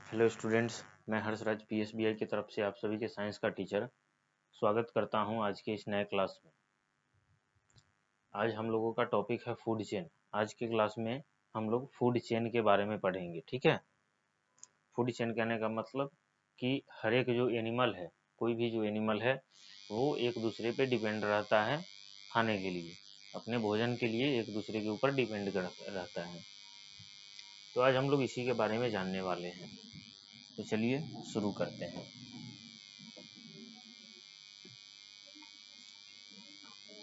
Hello students, मैं हर्षराज पीएसबीआई की तरफ से आप सभी के साइंस का टीचर स्वागत करता हूं आज के इस नए क्लास में। आज हम लोगों का टॉपिक है फूड चेन। आज के क्लास में हम लोग फूड चेन के बारे में पढ़ेंगे। ठीक है, फूड चेन कहने का मतलब कि हर एक जो एनिमल है, कोई भी जो एनिमल है वो एक दूसरे पे डिपेंड रहता है खाने के लिए, अपने भोजन के लिए एक दूसरे के ऊपर डिपेंड रहता है। तो आज हम लोग इसी के बारे में जानने वाले हैं। तो चलिए शुरू करते हैं।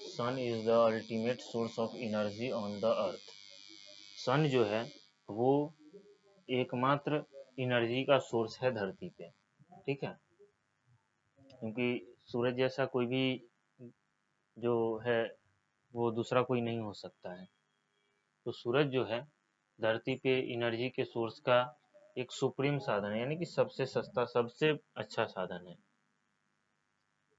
Sun is the ultimate source of energy on the earth. Sun जो है वो एकमात्र एनर्जी का सोर्स है धरती पे। ठीक है, क्योंकि सूरज जैसा कोई भी जो है वो दूसरा कोई नहीं हो सकता है। तो सूरज जो है धरती पे एनर्जी के सोर्स का एक सुप्रीम साधन है, यानी कि सबसे सस्ता, सबसे अच्छा साधन है।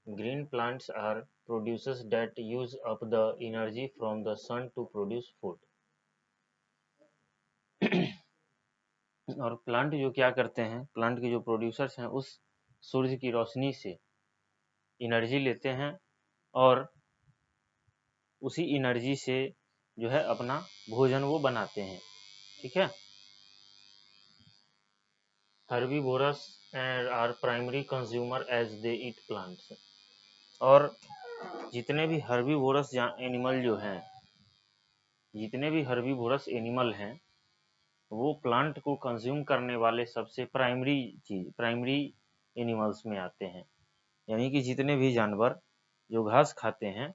Green plants are producers that use up the energy from the sun to produce food. और प्लांट जो क्या करते हैं, प्लांट के जो प्रोड्यूसर्स हैं उस सूर्य की रोशनी से एनर्जी लेते हैं और उसी एनर्जी से जो है अपना भोजन वो बनाते हैं। ठीक है, herbivores are primary consumer as they eat plants. और जितने भी हर्बीवोरस एनिमल जो हैं, जितने भी हर्बीवोरस एनिमल हैं वो प्लांट को कंज्यूम करने वाले सबसे प्राइमरी एनिमल्स में आते हैं। यानी कि जितने भी जानवर जो घास खाते हैं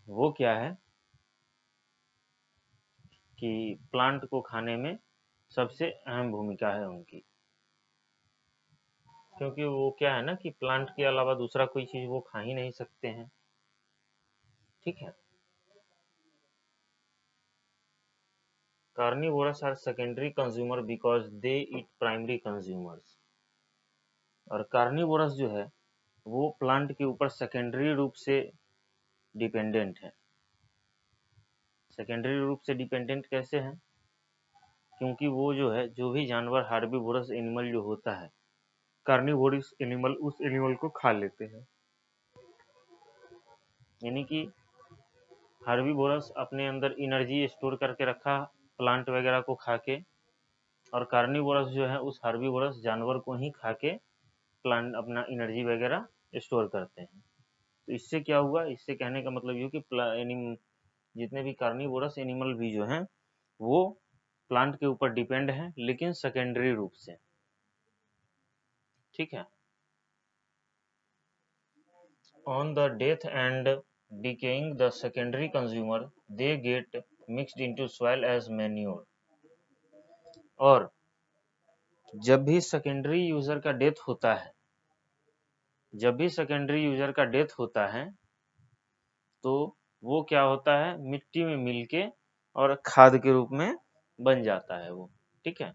वो क्या है कि प्लांट को खाने में सबसे अहम भूमिका है उनकी, क्योंकि वो क्या है ना कि प्लांट के अलावा दूसरा कोई चीज वो खा ही नहीं सकते हैं। ठीक है, carnivores are secondary consumer because they eat primary consumers. और कार्निवोरस जो है वो प्लांट के ऊपर सेकेंडरी रूप से डिपेंडेंट है। सेकेंडरी रूप से डिपेंडेंट कैसे हैं? क्योंकि वो जो है, जो भी जानवर हार्बीवोरस एनिमल जो होता है, कार्निवोरस एनिमल उस एनिमल को खा लेते हैं। यानी कि हार्बीवोरस अपने अंदर एनर्जी स्टोर करके रखा प्लांट वगैरह को खा के, और कार्निवोरस जो है उस हार्बीवोरस जानवर को ही खा के प्लांट अपना एनर्जी वगैरह स्टोर करते हैं। तो इससे क्या हुआ, इससे कहने का मतलब ये कि जितने भी कार्निवोरस एनिमल भी जो हैं वो प्लांट के ऊपर डिपेंड है, लेकिन सेकेंडरी रूप से। ठीक है, on the death and decaying the secondary consumer they get mixed into soil as manure. और जब भी सेकेंडरी यूजर का डेथ होता है, जब भी सेकेंडरी यूजर का डेथ होता है तो वो क्या होता है, मिट्टी में मिलके और खाद के रूप में बन जाता है वो। ठीक है,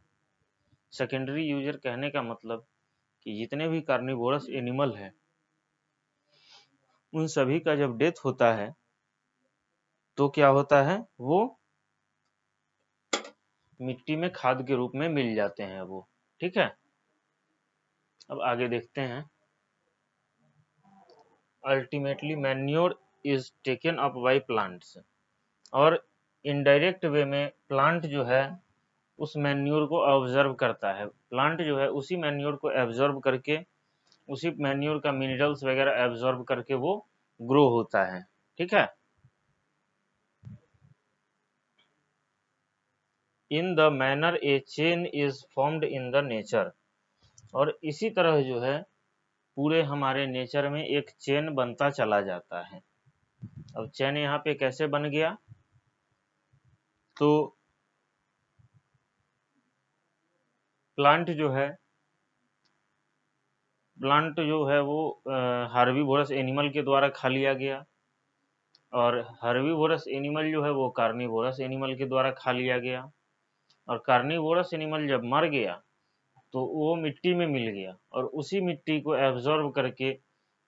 सेकेंडरी यूजर कहने का मतलब कि जितने भी कार्निवोरस एनिमल है उन सभी का जब डेथ होता है तो क्या होता है, वो मिट्टी में खाद के रूप में मिल जाते हैं वो। ठीक है, अब आगे देखते हैं। Ultimately manure is taken up by plants. और इनडायरेक्ट वे में प्लांट जो है उस मैन्योर को ऑब्जर्व करता है। प्लांट जो है उसी मैन्योर को एब्जॉर्ब करके, उसी मैन्योर का मिनरल्स वगैरह एब्जॉर्ब करके वो ग्रो होता है। ठीक है, in the manner A chain is formed in the nature. और इसी तरह जो है पूरे हमारे नेचर में एक चेन बनता चला जाता है। अब चेन यहाँ पे कैसे बन गया, तो प्लांट जो है, प्लांट जो है वो हार्बीवोरस एनिमल के द्वारा खा लिया गया, और हार्बीवोरस एनिमल जो है वो कार्निवोरस एनिमल के द्वारा खा लिया गया। और कार्निवोरस एनिमल जब मर गया तो वो मिट्टी में मिल गया, और उसी मिट्टी को एब्जॉर्ब करके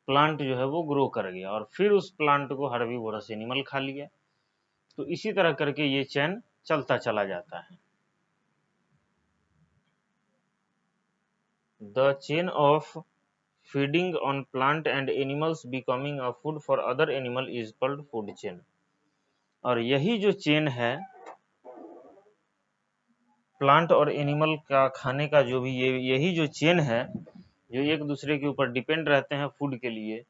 प्लांट जो है वो ग्रो कर गया, और फिर उस प्लांट को हार्बीवोरस एनिमल खा लिया। तो इसी तरह करके ये चेन चलता चला जाता है। The chain of feeding on plant and animals becoming a food for other animal is called food chain. और यही जो चेन है प्लांट और एनिमल का खाने का, जो भी यही जो चेन है जो एक दूसरे के ऊपर डिपेंड रहते हैं फूड के लिए,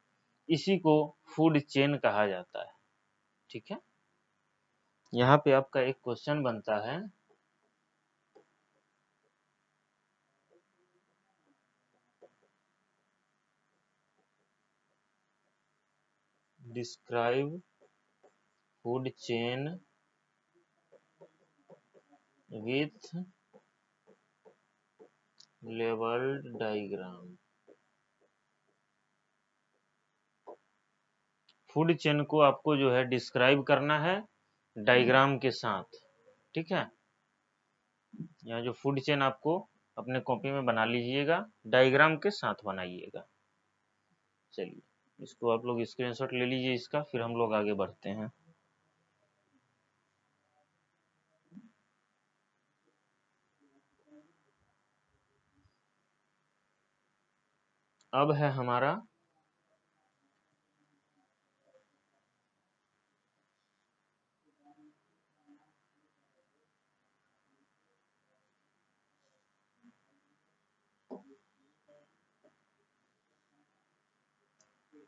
इसी को फूड चेन कहा जाता है। ठीक है, यहाँ पे आपका एक क्वेश्चन बनता है, describe food chain with labelled diagram. Food chain को आपको जो है डिस्क्राइब करना है डायग्राम के साथ। ठीक है, यहाँ जो फूड चेन आपको अपने कॉपी में बना लीजिएगा, डायग्राम के साथ बनाइएगा। चलिए इसको आप लोग स्क्रीनशॉट ले लीजिए इसका, फिर हम लोग आगे बढ़ते हैं। अब है हमारा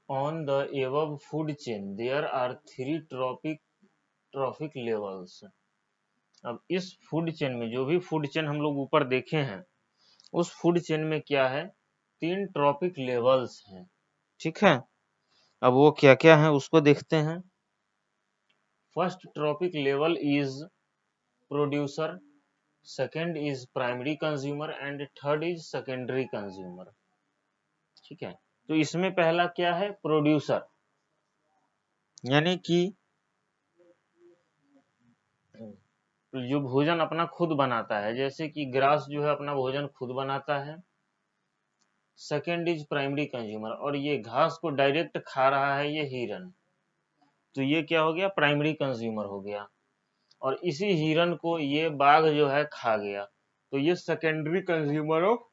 on the above food chain there are 3 trophic levels. अब इस फूड चेन में, जो भी फूड चेन हम लोग ऊपर देखे हैं, उस फूड चेन में क्या है, 3 ट्रॉफिक लेवल्स हैं। ठीक है, अब वो क्या क्या है उसको देखते हैं। First trophic level is producer, second is primary consumer and third is secondary consumer. ठीक है, तो इसमें पहला क्या है, प्रोड्यूसर, यानी कि जो भोजन अपना खुद बनाता है, जैसे कि ग्रास जो है अपना भोजन खुद बनाता है। सेकेंड इज प्राइमरी कंज्यूमर, और ये घास को डायरेक्ट खा रहा है ये हिरन, तो ये क्या हो गया, प्राइमरी कंज्यूमर हो गया। और इसी हिरन को ये बाघ जो है खा गया, तो ये सेकेंडरी कंज्यूमर ऑफ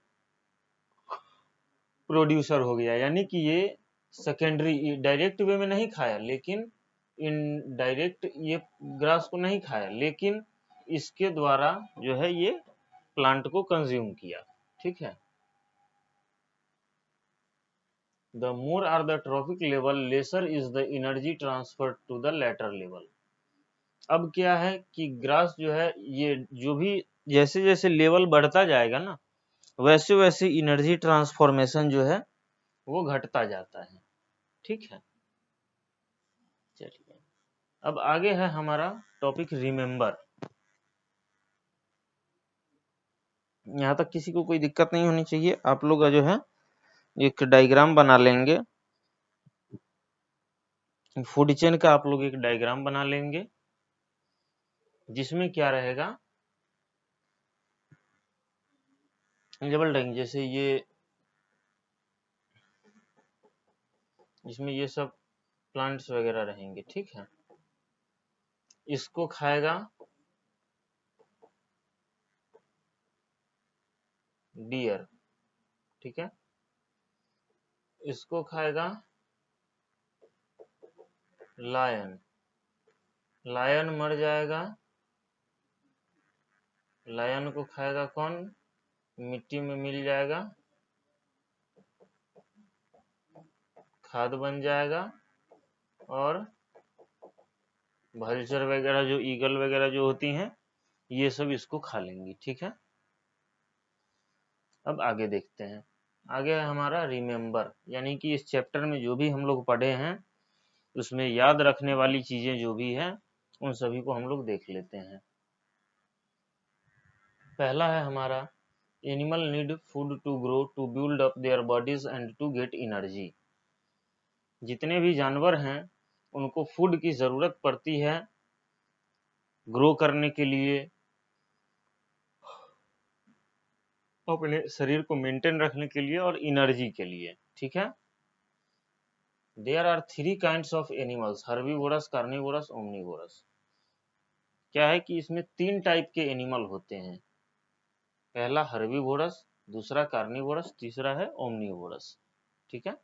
प्रोड्यूसर हो गया। यानी कि ये सेकेंडरी, डायरेक्ट वे में नहीं खाया, लेकिन इनडायरेक्ट ये ग्रास को नहीं खाया, लेकिन इसके द्वारा जो है ये प्लांट को कंज्यूम किया। ठीक है, the more are the trophic level lesser is the energy transfer to the latter level. अब क्या है कि ग्रास जो है, ये जो भी जैसे जैसे लेवल बढ़ता जाएगा ना, वैसे वैसे एनर्जी ट्रांसफॉर्मेशन जो है वो घटता जाता है। ठीक है, चलिए अब आगे है हमारा टॉपिक रिमेंबर। यहाँ तक किसी को कोई दिक्कत नहीं होनी चाहिए। आप लोग जो है एक डायग्राम बना लेंगे, फूड चेन का आप लोग एक डायग्राम बना लेंगे, जिसमें क्या रहेगा, लेवल डाइंग, जैसे ये इसमें ये सब प्लांट्स वगैरह रहेंगे। ठीक है, इसको खाएगा डियर, ठीक है, इसको खाएगा लायन, लायन मर जाएगा, लायन को खाएगा कौन, मिट्टी में मिल जाएगा, खाद बन जाएगा, और भल्चर वगैरह जो ईगल वगैरह जो होती हैं ये सब इसको खा लेंगी। ठीक है, अब आगे देखते हैं। आगे है हमारा रिमेंबर, यानी कि इस चैप्टर में जो भी हम लोग पढ़े हैं उसमें याद रखने वाली चीजें जो भी हैं उन सभी को हम लोग देख लेते हैं। पहला है हमारा, animal need food to grow to build up their bodies and to get energy. जितने भी जानवर हैं उनको फूड की जरूरत पड़ती है ग्रो करने के लिए, अपने शरीर को मेंटेन रखने के लिए और एनर्जी के लिए। ठीक है, there are 3 kinds of animals, herbivores, carnivores, omnivores. क्या है कि इसमें 3 टाइप के एनिमल होते हैं। पहला हर्बीवोरस, दूसरा कार्निवोरस, तीसरा है ओमनिवोरस। ठीक है।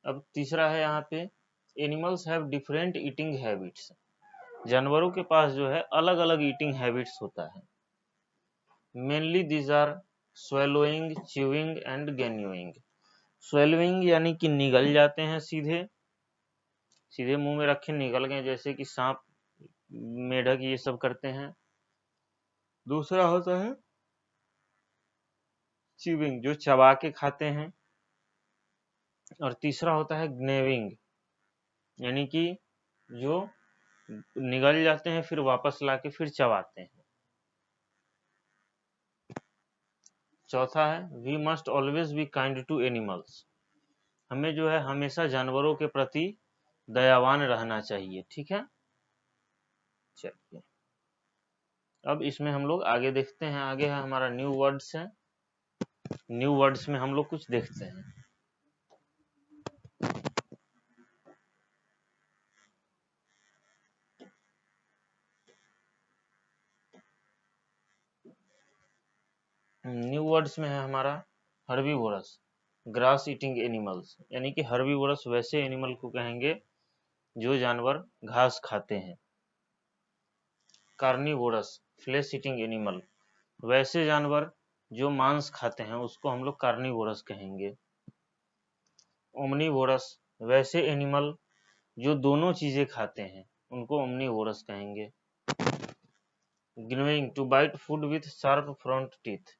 अब तीसरा है यहाँ पे, animals have different eating habits. जानवरों के पास जो है अलग अलग ईटिंग हैबिट्स होता है। Mainly these are swallowing, chewing and gaining। swallowing यानी कि निगल जाते हैं, सीधे सीधे मुंह में रखे निगल गए, जैसे कि सांप, मेढक ये सब करते हैं। दूसरा होता है chewing, जो चबा के खाते हैं। और तीसरा होता है gnawing, यानी कि जो निगल जाते हैं फिर वापस लाके फिर चबाते हैं। चौथा है we must always be kind to animals. हमें जो है हमेशा जानवरों के प्रति दयावान रहना चाहिए। ठीक है। चलिए अब इसमें हम लोग आगे देखते हैं। आगे है हमारा न्यू वर्ड्स है। न्यू वर्ड्स में हम लोग कुछ देखते हैं। न्यू वर्ड्स में है हमारा हर्बीवोरस, ग्रास ईटिंग एनिमल्स, यानी कि हर्बीवोरस वैसे एनिमल को कहेंगे जो जानवर घास खाते हैं। कार्निवोरस, फ्लेश ईटिंग एनिमल, वैसे जानवर जो मांस खाते हैं उसको हम लोग कार्निवोरस कहेंगे। ओमनीवोरस, वैसे एनिमल जो दोनों चीजें खाते हैं उनको ओमनीवोरस कहेंगे। gnawing, to bite food with sharp front teeth.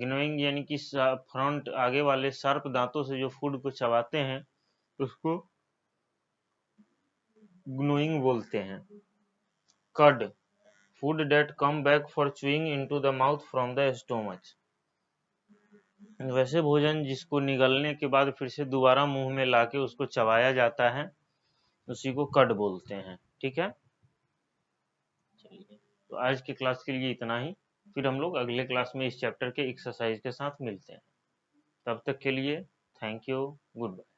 gnawing यानी कि फ्रंट, आगे वाले शार्प दांतों से जो फूड को चबाते हैं उसको gnawing बोलते हैं। Cud, food that come back for chewing into the mouth from the stomach. वैसे भोजन जिसको निगलने के बाद फिर से दोबारा मुंह में लाके उसको चबाया जाता है, उसी को कड बोलते हैं। ठीक है। चलिए तो आज की क्लास के लिए इतना ही, फिर हम लोग अगले क्लास में इस चैप्टर के एक्सरसाइज के साथ मिलते हैं। तब तक के लिए थैंक यू, गुड बाय।